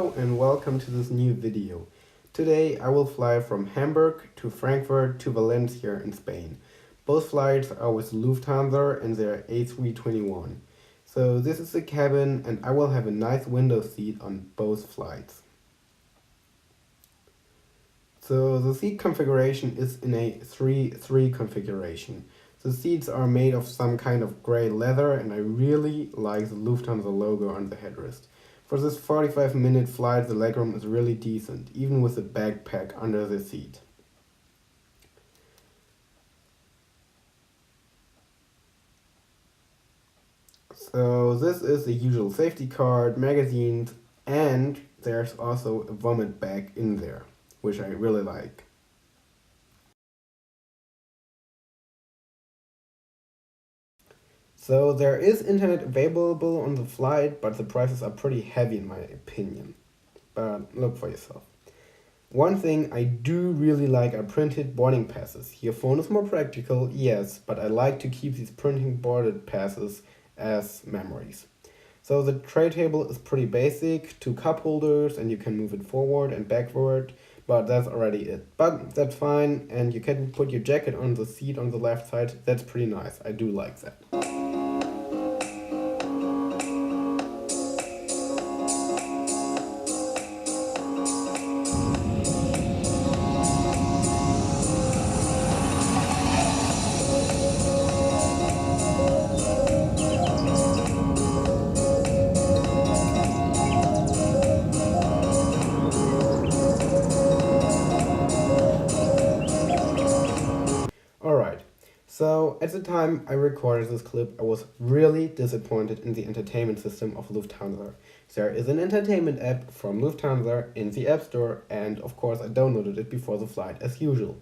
Hello and welcome to this new video. Today I will fly from Hamburg to Frankfurt to Valencia in Spain. Both flights are with Lufthansa and their A321. So this is the cabin and I will have a nice window seat on both flights. So the seat configuration is in a 3-3 configuration. The seats are made of some kind of grey leather and I really like the Lufthansa logo on the headrest. For this 45-minute flight the legroom is really decent, even with a backpack under the seat. So this is the usual safety card, magazines, and there's also a vomit bag in there, which I really like. So there is internet available on the flight, but the prices are pretty heavy in my opinion. But look for yourself. One thing I do really like are printed boarding passes. Your phone is more practical, yes, but I like to keep these printing boarded passes as memories. So the tray table is pretty basic, 2 cup holders, and you can move it forward and backward, but that's already it. But that's fine, and you can put your jacket on the seat on the left side. That's pretty nice. I do like that. Alright, so at the time I recorded this clip, I was really disappointed in the entertainment system of Lufthansa. There is an entertainment app from Lufthansa in the App Store, and of course I downloaded it before the flight as usual.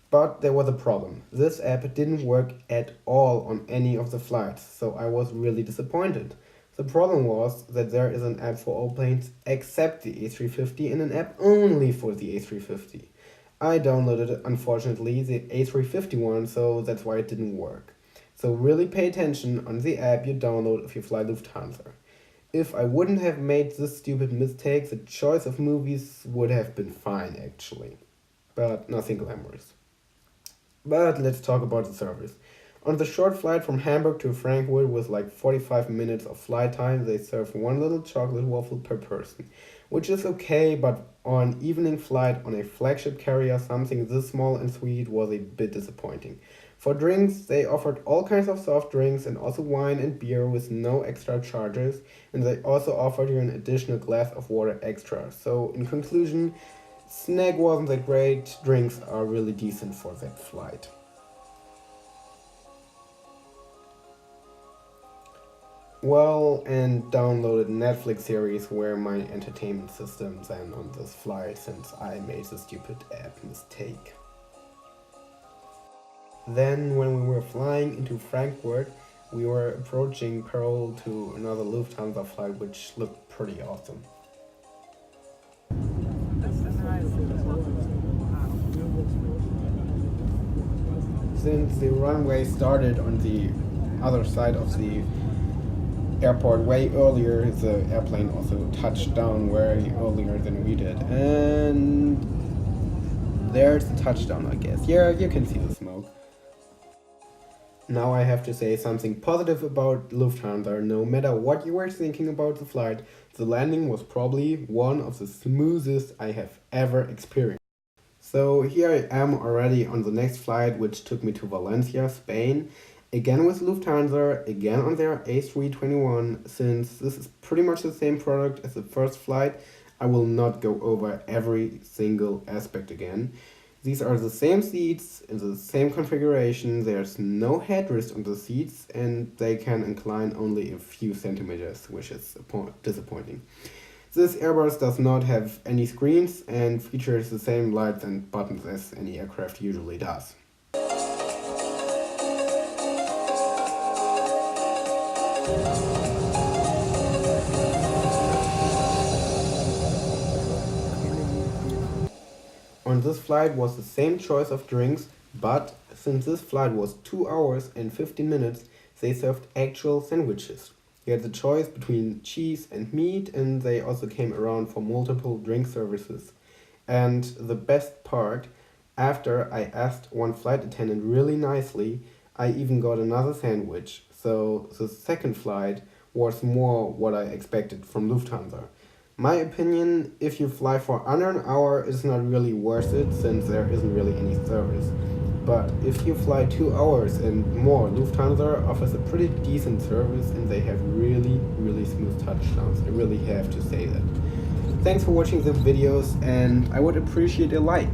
But there was a problem. This app didn't work at all on any of the flights, so I was really disappointed. The problem was that there is an app for all planes except the A350 and an app only for the A350. I downloaded, unfortunately, the A351, so that's why it didn't work. So really pay attention on the app you download if you fly Lufthansa. If I wouldn't have made this stupid mistake, the choice of movies would have been fine, actually. But nothing glamorous. But let's talk about the service. On the short flight from Hamburg to Frankfurt with like 45 minutes of flight time, they serve one little chocolate waffle per person, which is okay, but on evening flight on a flagship carrier, something this small and sweet was a bit disappointing. For drinks, they offered all kinds of soft drinks and also wine and beer with no extra charges, and they also offered you an additional glass of water extra. So in conclusion, snack wasn't that great, drinks are really decent for that flight. Well, and downloaded Netflix series were my entertainment systems and on this flight since I made the stupid app mistake. Then when we were flying into Frankfurt, we were approaching parallel to another Lufthansa flight which looked pretty awesome. Since the runway started on the other side of the airport way earlier, the airplane also touched down way earlier than we did, and there's the touchdown, I guess. Yeah, you can see the smoke. Now I have to say something positive about Lufthansa. No matter what you were thinking about the flight, the landing was probably one of the smoothest I have ever experienced. So here I am already on the next flight, which took me to Valencia, Spain. Again with Lufthansa, again on their A321. Since this is pretty much the same product as the first flight, I will not go over every single aspect again. These are the same seats in the same configuration, there's no headrest on the seats, and they can incline only a few centimeters, which is disappointing. This Airbus does not have any screens and features the same lights and buttons as any aircraft usually does. On this flight was the same choice of drinks, but since this flight was 2 hours and 15 minutes, they served actual sandwiches. You had the choice between cheese and meat, and they also came around for multiple drink services. And the best part, after I asked one flight attendant really nicely, I even got another sandwich. So the second flight was more what I expected from Lufthansa. My opinion, if you fly for under an hour, it's not really worth it since there isn't really any service. But if you fly 2 hours and more, Lufthansa offers a pretty decent service and they have really, really smooth touchdowns. I really have to say that. Thanks for watching the videos and I would appreciate a like.